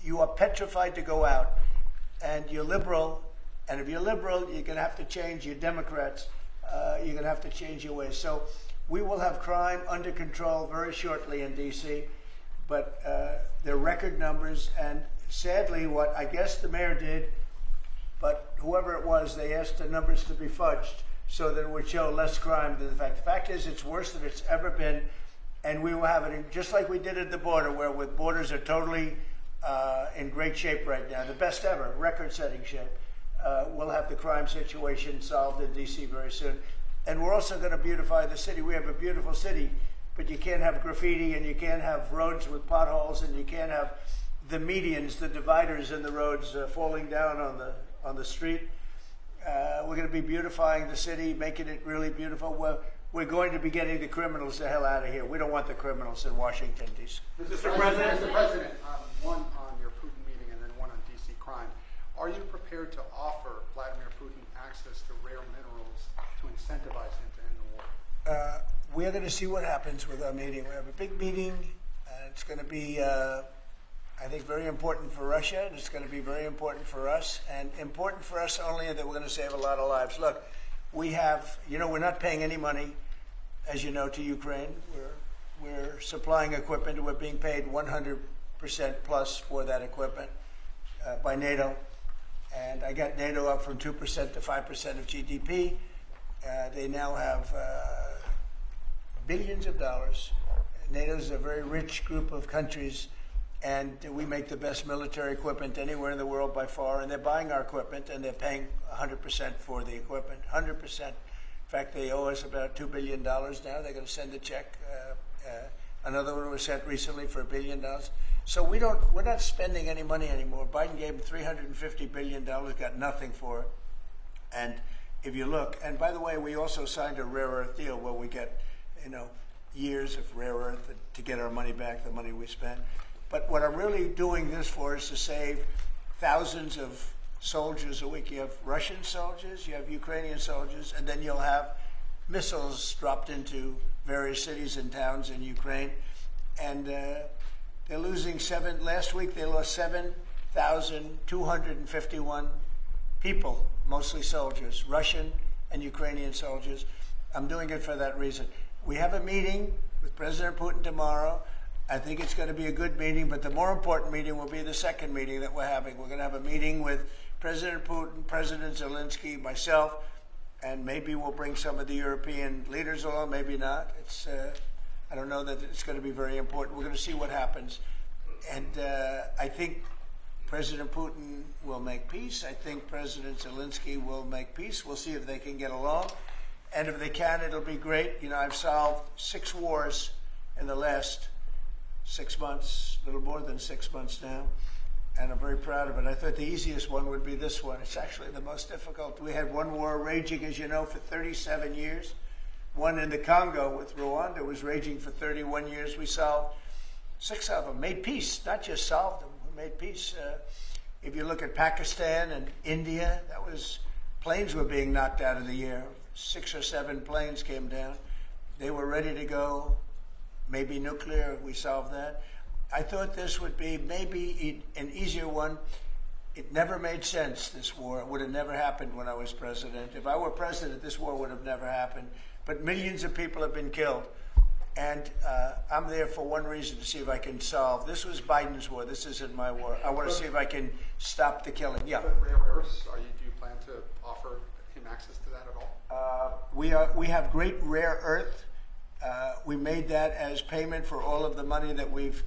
you are petrified to go out. And you're liberal, and if you're liberal, you're going to have to change. You're Democrats, you're going to have to change your ways. So we will have crime under control very shortly in D.C., but they're record numbers. And sadly, what I guess the mayor did, but whoever it was, they asked the numbers to be fudged so that it would show less crime than the fact. The fact is, it's worse than it's ever been, and we will have it just like we did at the border, where with borders are totally in great shape right now, the best ever, record-setting shape. We'll have the crime situation solved in D.C. very soon. And we're also going to beautify the city. We have a beautiful city, but you can't have graffiti, and you can't have roads with potholes, and you can't have the medians, the dividers in the roads falling down on the street. We're going to be beautifying the city, making it really beautiful. We're going to be getting the criminals the hell out of here. We don't want the criminals in Washington, D.C. Mr. President, one on your Putin meeting and then one on D.C. crime. Are you prepared to offer Vladimir Putin access to rare minerals to incentivize him to end the war? We're going to see what happens with our meeting. We have a big meeting. It's going to be, I think, very important for Russia, and it's going to be very important for us, and important for us only that we're going to save a lot of lives. Look, we have, we're not paying any money, as you know, to Ukraine. We're supplying equipment, and we're being paid 100% plus for that equipment by NATO. And I got NATO up from 2% to 5% of GDP. They now have billions of dollars. NATO is a very rich group of countries, and we make the best military equipment anywhere in the world by far, and they're buying our equipment, and they're paying 100% for the equipment, 100%. In fact, they owe us about $2 billion now. They're going to send a check. Another one was sent recently for $1 billion. So we're not spending any money anymore. Biden gave them $350 billion, got nothing for it. And if you look, and by the way, we also signed a rare earth deal where we get, years of rare earth to get our money back, the money we spent. But what I'm really doing this for is to save thousands of soldiers a week. You have Russian soldiers, you have Ukrainian soldiers, and then you'll have missiles dropped into various cities and towns in Ukraine. And they're losing last week they lost 7,251 people, mostly soldiers, Russian and Ukrainian soldiers. I'm doing it for that reason. We have a meeting with President Putin tomorrow. I think it's going to be a good meeting, but the more important meeting will be the second meeting that we're having. We're going to have a meeting with President Putin, President Zelensky, myself, and maybe we'll bring some of the European leaders along, maybe not. I don't know that it's going to be very important. We're going to see what happens. And I think President Putin will make peace. I think President Zelensky will make peace. We'll see if they can get along. And if they can, it'll be great. I've solved 6 wars in the last 6 months, a little more than 6 months now, and I'm very proud of it. I thought the easiest one would be this one. It's actually the most difficult. We had one war raging, as you know, for 37 years. One in the Congo with Rwanda was raging for 31 years. We solved 6 of them, made peace, not just solved them, we made peace. If you look at Pakistan and India, planes were being knocked out of the air. 6 or 7 planes came down. They were ready to go. Maybe nuclear, we solved that. I thought this would be maybe an easier one. It never made sense, this war. It would have never happened when I was president. If I were president, this war would have never happened. But millions of people have been killed. And I'm there for one reason, to see if I can solve. This was Biden's war. This isn't my war. I want to see if I can stop the killing. Yeah. But rare earths, do you plan to offer him access to that at all? We have great rare earth. We made that as payment for all of the money that we've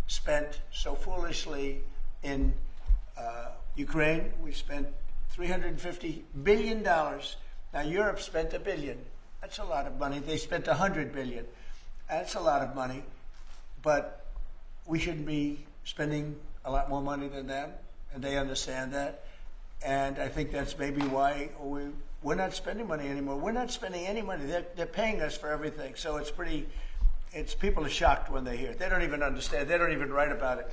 spent so foolishly in Ukraine. We spent $350 billion. Now Europe spent $1 billion. That's a lot of money. They spent $100 billion. That's a lot of money. But we shouldn't be spending a lot more money than them, and they understand that. And I think that's maybe why we're not spending money anymore. We're not spending any money. They're paying us for everything. So people are shocked when they hear it. They don't even understand. They don't even write about it.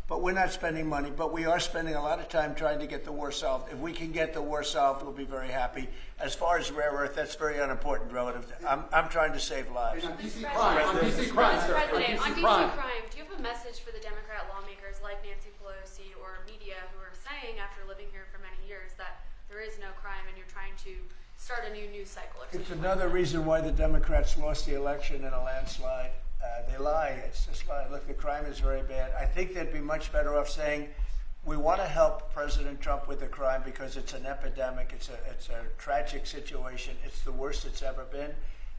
But we're not spending money. But we are spending a lot of time trying to get the war solved. If we can get the war solved, we'll be very happy. As far as rare earth, that's very unimportant relative to. I'm trying to save lives. On DC crime, on DC crime, sir. On DC crime, do you have a message for the Democrat lawmakers like Nancy Pelosi or media who are saying, after living here for many years, that there is no crime and you're trying to start a new news cycle? It's another reason why the Democrats lost the election in a landslide. They lie. It's just lie. Look, the crime is very bad. I think they'd be much better off saying, we want to help President Trump with the crime because it's an epidemic. It's a tragic situation. It's the worst it's ever been.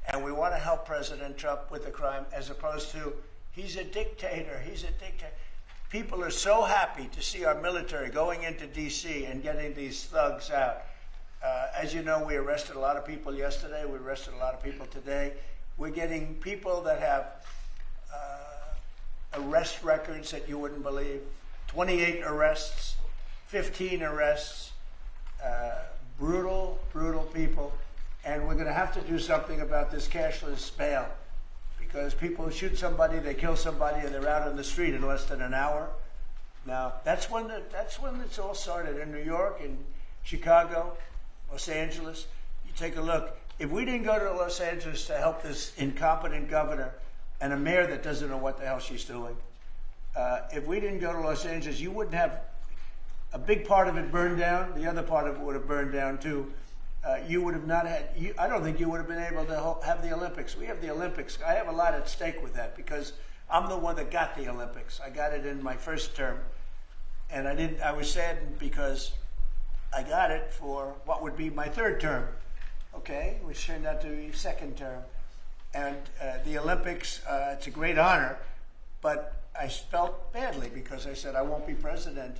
And we want to help President Trump with the crime, as opposed to, he's a dictator. He's a dictator. People are so happy to see our military going into D.C. and getting these thugs out. As you know, we arrested a lot of people yesterday. We arrested a lot of people today. We're getting people that have arrest records that you wouldn't believe. 28 arrests, 15 arrests, brutal, brutal people. And we're going to have to do something about this cashless bail, because people shoot somebody, they kill somebody, and they're out on the street in less than an hour. Now, that's when it's all started in New York, in Chicago, Los Angeles. You take a look. If we didn't go to Los Angeles to help this incompetent governor and a mayor that doesn't know what the hell she's doing, if we didn't go to Los Angeles, you wouldn't have a big part of it burned down. The other part of it would have burned down too. You would have not had, I don't think you would have been able to have the Olympics. We have the Olympics. I have a lot at stake with that because I'm the one that got the Olympics. I got it in my first term. And I was saddened because I got it for what would be my third term, okay, which turned out to be second term. And the Olympics, it's a great honor, but I felt badly because I said I won't be president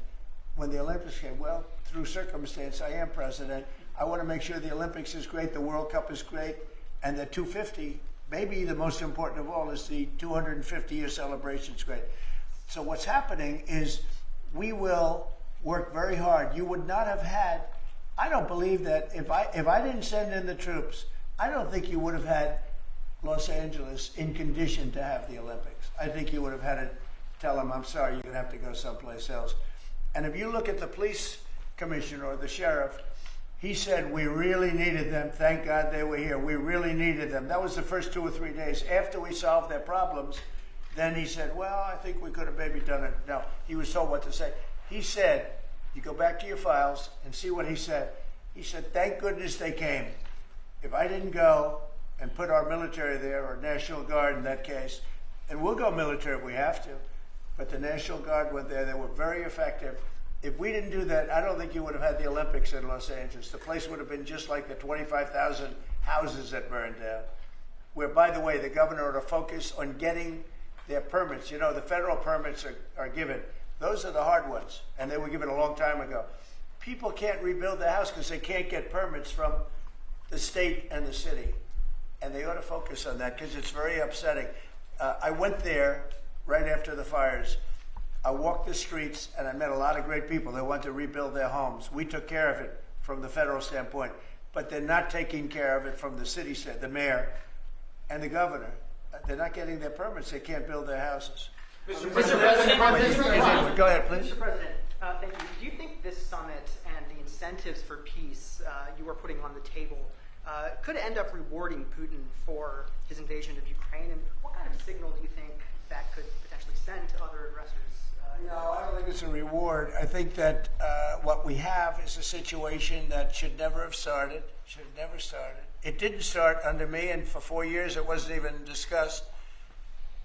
when the Olympics came. Well, through circumstance, I am president. I want to make sure the Olympics is great, the World Cup is great, and the 250, maybe the most important of all, is the 250-year celebration is great. So what's happening is we will work very hard. You would not have had, I don't believe that if I didn't send in the troops, I don't think you would have had Los Angeles in condition to have the Olympics. I think you would have had to tell them, I'm sorry, you're going to have to go someplace else. And if you look at the police commissioner or the sheriff, he said, we really needed them. Thank God they were here. We really needed them. That was the first 2 or 3 days. After we solved their problems, then he said, well, I think we could have maybe done it. No, he was told what to say. He said, you go back to your files and see what he said. He said, thank goodness they came. If I didn't go and put our military there, or National Guard in that case, and we'll go military if we have to, but the National Guard went there. They were very effective. If we didn't do that, I don't think you would have had the Olympics in Los Angeles. The place would have been just like the 25,000 houses that burned down, where, by the way, the governor ought to focus on getting their permits. You know, the federal permits are given. Those are the hard ones, and they were given a long time ago. People can't rebuild their house because they can't get permits from the state and the city, and they ought to focus on that because it's very upsetting. I went there right after the fires. I walked the streets and I met a lot of great people that want to rebuild their homes. We took care of it from the federal standpoint, but they're not taking care of it from the city side, the mayor and the governor. They're not getting their permits. They can't build their houses. Mr. President, Go ahead, please. Mr. President, thank you. Do you think this summit and the incentives for peace you are putting on the table could end up rewarding Putin for his invasion of Ukraine? And what kind of signal do you think that could potentially send to other aggressors? No, I don't think it's a reward. I think that what we have is a situation that should never have started. Should have never started. It didn't start under me, and for 4 years it wasn't even discussed.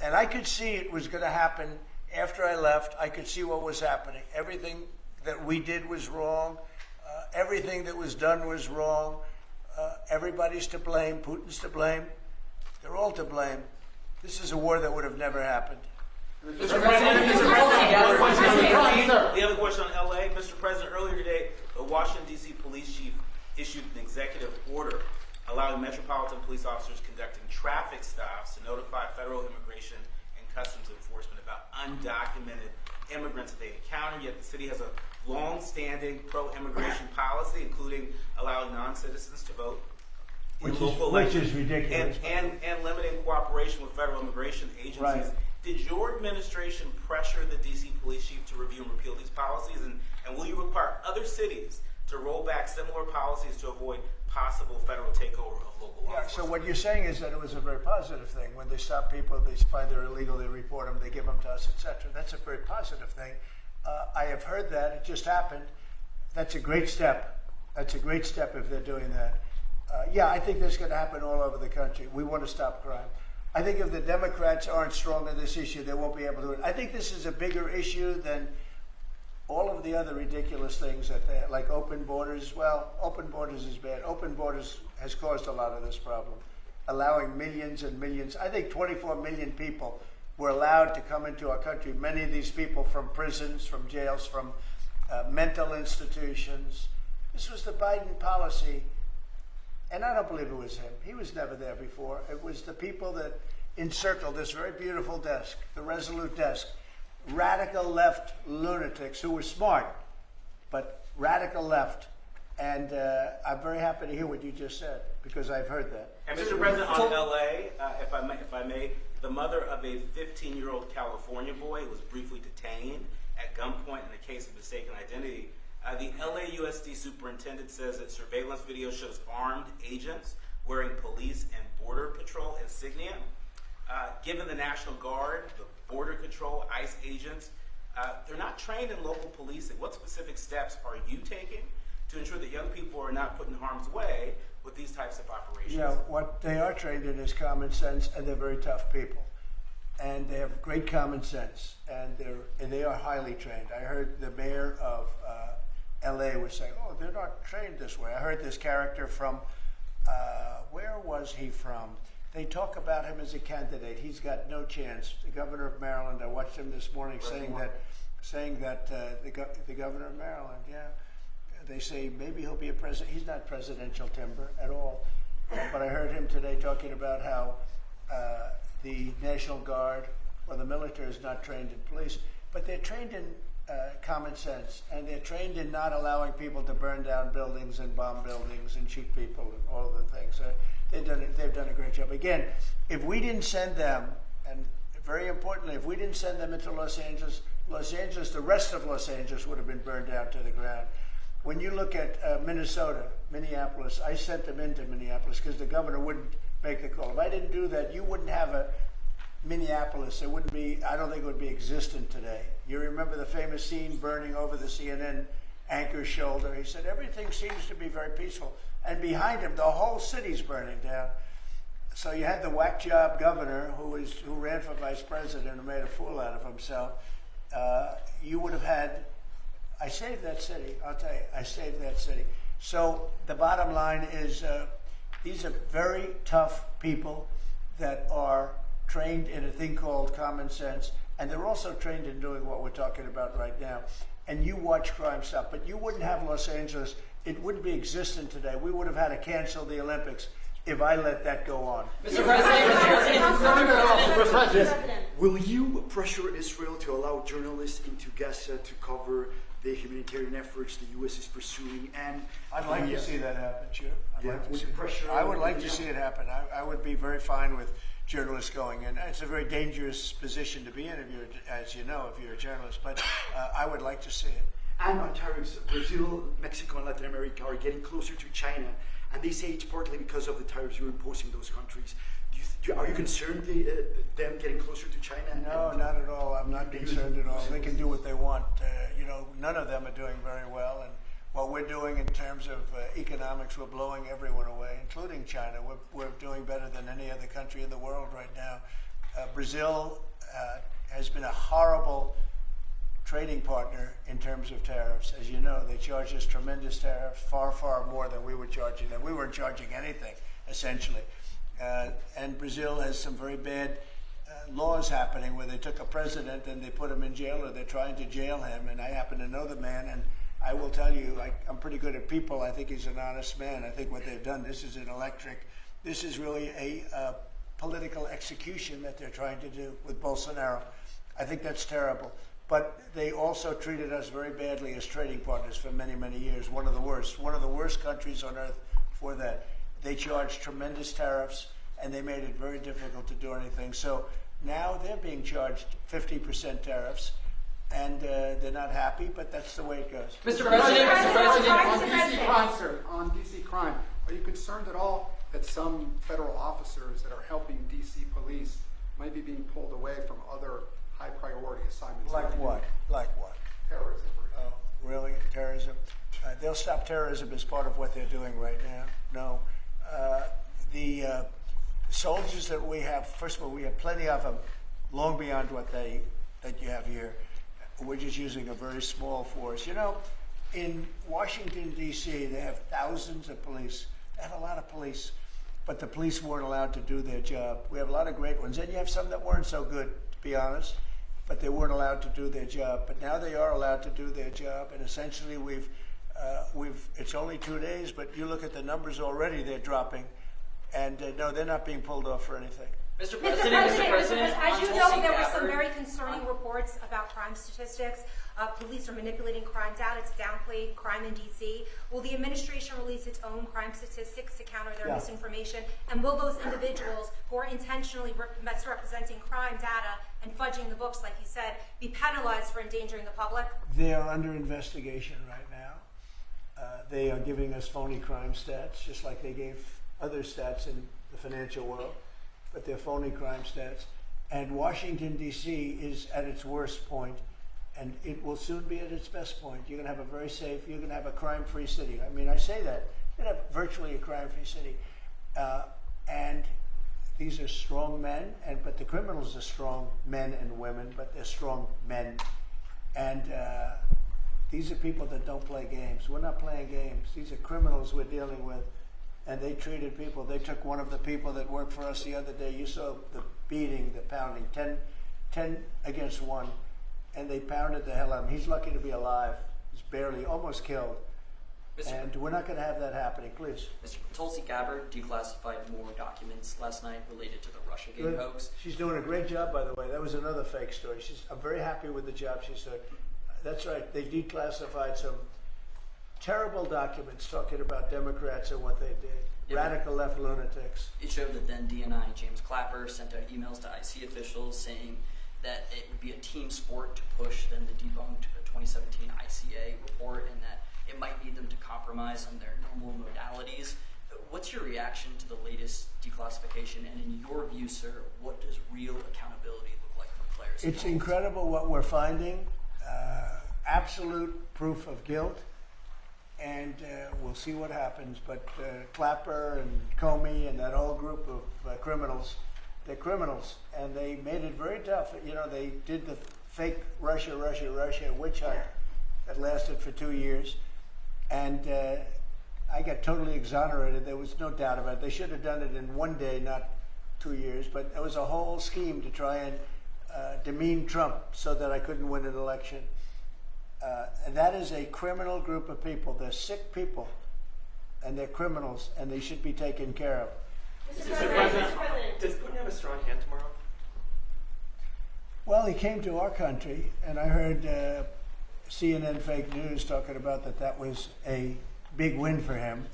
And I could see it was going to happen after I left. I could see what was happening. Everything that we did was wrong. Everything that was done was wrong. Everybody's to blame. Putin's to blame. They're all to blame. This is a war that would have never happened. Mr. President, we have a question on LA. Mr. President, earlier today, the Washington, D.C. police chief issued an executive order allowing metropolitan police officers conducting traffic stops to notify federal immigration and customs enforcement about undocumented immigrants that they encounter. Yet the city has a long-standing pro-immigration policy, including allowing non-citizens to vote in local elections. Which is ridiculous. And limiting cooperation with federal immigration agencies. Right. Did your administration pressure the D.C. police chief to review and repeal these policies? And will you require other cities to roll back similar policies to avoid possible federal takeover of local law enforcement? So what you're saying is that it was a very positive thing. When they stop people, they find they're illegal, they report them, they give them to us, etc. That's a very positive thing. I have heard that. It just happened. That's a great step. That's a great step if they're doing that. Yeah, I think that's going to happen all over the country. We want to stop crime. I think if the Democrats aren't strong on this issue, they won't be able to do it. I think this is a bigger issue than all of the other ridiculous things that they like open borders. Well, open borders is bad. Open borders has caused a lot of this problem, allowing millions and millions. I think 24 million people were allowed to come into our country. Many of these people from prisons, from jails, from mental institutions. This was the Biden policy. And I don't believe it was him. He was never there before. It was the people that encircled this very beautiful desk, the Resolute desk. Radical left lunatics who were smart, but radical left. And I'm very happy to hear what you just said, because I've heard that. And Mr. President, on LA, if I may, the mother of a 15-year-old California boy was briefly detained at gunpoint in a case of mistaken identity. The LAUSD superintendent says that surveillance video shows armed agents wearing police and border patrol insignia. Given the National Guard, the Border Control, ICE agents, they're not trained in local policing. What specific steps are you taking to ensure that young people are not put in harm's way with these types of operations? You know, what they are trained in is common sense, and they're very tough people. And they have great common sense, and they are highly trained. I heard the mayor of LA was saying, oh, they're not trained this way. I heard this character from, where was he from? They talk about him as a candidate. He's got no chance. The governor of Maryland, I watched him this morning saying that the governor of Maryland, yeah, they say maybe he'll be a president. He's not presidential timber at all. But I heard him today talking about how the National Guard or the military is not trained in police, but they're trained in common sense, and they're trained in not allowing people to burn down buildings and bomb buildings and shoot people and all of the things. They've done a great job. Again, if we didn't send them, and very importantly, if we didn't send them into Los Angeles, the rest of Los Angeles would have been burned down to the ground. When you look at Minnesota, Minneapolis, I sent them into Minneapolis because the governor wouldn't make the call. If I didn't do that, you wouldn't have a Minneapolis. It wouldn't be, I don't think it would be existent today. You remember the famous scene burning over the CNN anchor's shoulder. He said, everything seems to be very peaceful. And behind him, the whole city's burning down. So you had the whack job governor who ran for vice president and made a fool out of himself. You would have had, I saved that city. I'll tell you, I saved that city. So the bottom line is these are very tough people that are trained in a thing called common sense, and they're also trained in doing what we're talking about right now. And you watch crime stop, but you wouldn't have Los Angeles. It wouldn't be existent today. We would have had to cancel the Olympics if I let that go on. Mr. President, will you pressure Israel to allow journalists into Gaza to cover the humanitarian efforts the U.S. is pursuing? And I'd like to see that happen, sure. I would like to see it happen. I would be very fine with journalists going in. It's a very dangerous position to be in, as you know, if you're a journalist. But I would like to see it. And on tariffs, Brazil, Mexico, and Latin America are getting closer to China, and they say it's partly because of the tariffs you're imposing those countries. Are you concerned them getting closer to China? No, not at all. I'm not concerned at all. They can do what they want. None of them are doing very well, and what we're doing in terms of economics, we're blowing everyone away, including China. We're doing better than any other country in the world right now. Brazil has been a horrible trading partner in terms of tariffs. As you know, they charge us tremendous tariffs, far, far more than we were charging them. We weren't charging anything, essentially. And Brazil has some very bad laws happening where they took a president and they put him in jail, or they're trying to jail him. And I happen to know the man, and I will tell you, I'm pretty good at people. I think he's an honest man. I think what they've done, this is really a political execution that they're trying to do with Bolsonaro. I think that's terrible. But they also treated us very badly as trading partners for many, many years. One of the worst countries on earth for that. They charged tremendous tariffs, and they made it very difficult to do anything. So now they're being charged 50% tariffs, and they're not happy, but that's the way it goes. Mr. President, on DC crime, are you concerned at all that some federal officers that are helping DC police might be being pulled away from other high priority assignments? Like what? Terrorism, for example. Oh, really? Terrorism? They'll stop terrorism as part of what they're doing right now. No. The soldiers that we have, first of all, we have plenty of them, long beyond what that you have here. We're just using a very small force. You know, in Washington, D.C., they have thousands of police. They have a lot of police, but the police weren't allowed to do their job. We have a lot of great ones. And you have some that weren't so good, to be honest, but they weren't allowed to do their job. But now they are allowed to do their job, and essentially it's only 2 days, but you look at the numbers already, they're dropping. And no, they're not being pulled off for anything. Mr. President, as you know, there were some very concerning reports about crime statistics. Police are manipulating crime data to downplay crime in D.C. Will the administration release its own crime statistics to counter their misinformation? And will those individuals who are intentionally misrepresenting crime data and fudging the books, like you said, be penalized for endangering the public? They are under investigation right now. They are giving us phony crime stats, just like they gave other stats in the financial world, but they're phony crime stats. And Washington, D.C. is at its worst point, and it will soon be at its best point. You're going to have a very safe, you're going to have a crime-free city. I mean, I say that. You're going to have virtually a crime-free city. And these are strong men, but the criminals are strong men and women, but they're strong men. And these are people that don't play games. We're not playing games. These are criminals we're dealing with. And they treated people. They took one of the people that worked for us the other day. You saw the beating, the pounding, 10 against 1. And they pounded the hell out of him. He's lucky to be alive. He's barely, almost killed. And we're not going to have that happening, please. Mr. Tulsi Gabbard declassified more documents last night related to the Russiagate hoax. She's doing a great job, by the way. That was another fake story. I'm very happy with the job she's doing. That's right. They declassified some terrible documents talking about Democrats and what they did. Radical left lunatics. It showed that then DNI James Clapper sent out emails to IC officials saying that it would be a team sport to push then the debunked 2017 ICA report, and that it might need them to compromise on their normal modalities. What's your reaction to the latest declassification? And in your view, sir, what does real accountability look like for players? It's incredible what we're finding. Absolute proof of guilt. And we'll see what happens. But Clapper and Comey and that whole group of criminals, they're criminals. And they made it very tough. You know, they did the fake Russia witch hunt that lasted for 2 years. And I got totally exonerated. There was no doubt about it. They should have done it in 1 day, not 2 years. But it was a whole scheme to try and demean Trump so that I couldn't win an election. And that is a criminal group of people. They're sick people, and they're criminals, and they should be taken care of. Mr. President, does Putin have a strong hand tomorrow? Well, he came to our country, and I heard CNN fake news talking about that was a big win for him.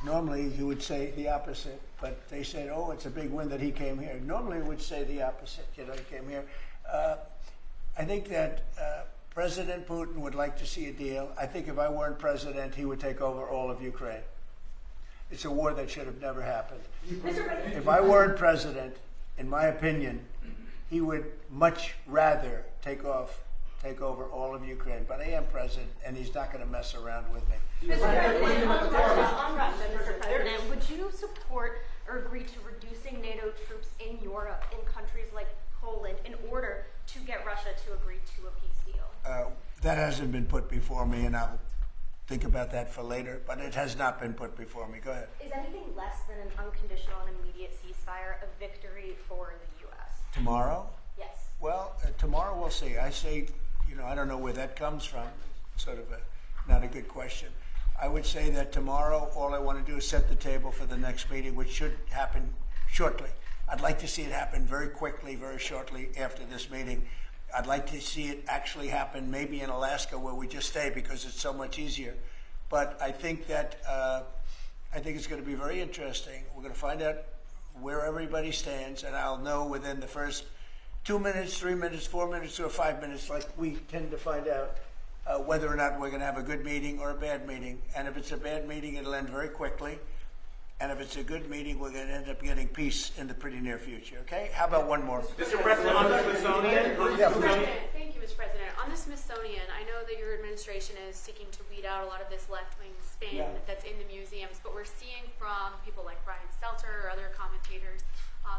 Normally, he would say the opposite, but they said, oh, it's a big win that he came here. Normally, he would say the opposite, he came here. I think that President Putin would like to see a deal. I think if I weren't president, he would take over all of Ukraine. It's a war that should have never happened. If I weren't president, in my opinion, he would much rather take over all of Ukraine. But I am president, and he's not going to mess around with me. Mr. President, on Russia, Mr. President, would you support or agree to reducing NATO troops in Europe, in countries like Poland, in order to get Russia to agree to a peace deal? That hasn't been put before me, and I'll think about that for later, but it has not been put before me. Go ahead. Is anything less than an unconditional and immediate ceasefire a victory for the U.S.? Tomorrow? Yes. Well, tomorrow we'll see. I say, I don't know where that comes from. Sort of not a good question. I would say that tomorrow all I want to do is set the table for the next meeting, which should happen shortly. I'd like to see it happen very quickly, very shortly after this meeting. I'd like to see it actually happen maybe in Alaska, where we just stay because it's so much easier. But I think that it's going to be very interesting. We're going to find out where everybody stands, and I'll know within the first 2 minutes, 3 minutes, 4 minutes, or 5 minutes, like we tend to find out, whether or not we're going to have a good meeting or a bad meeting. And if it's a bad meeting, it'll end very quickly. And if it's a good meeting, we're going to end up getting peace in the pretty near future. Okay? How about one more? Mr. President, on the Smithsonian. Thank you, Mr. President. On the Smithsonian, I know that your administration is seeking to weed out a lot of this left-wing spin that's in the museums, but we're seeing from people like Brian Stelter or other commentators commentators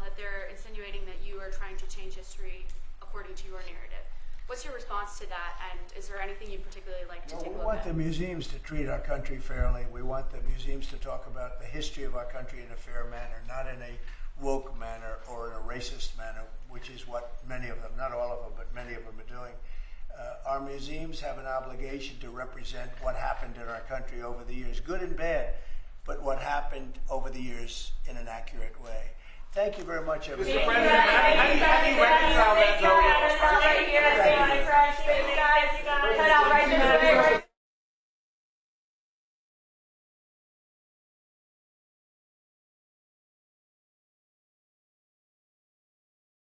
that they're insinuating that you are trying to change history according to your narrative. What's your response to that, and is there anything you'd particularly like to take a We look want at? the museums to treat our country fairly. We want the museums to talk about the history of our country in a fair manner, not in a woke manner or in a racist manner, which is what many of them, not all of them, but many of them are doing. Our museums have an obligation to represent what happened in our country over the years, good and bad, but what happened over the years in an accurate way. Thank you very much, everybody. Mr. President, how do you reconcile that, though?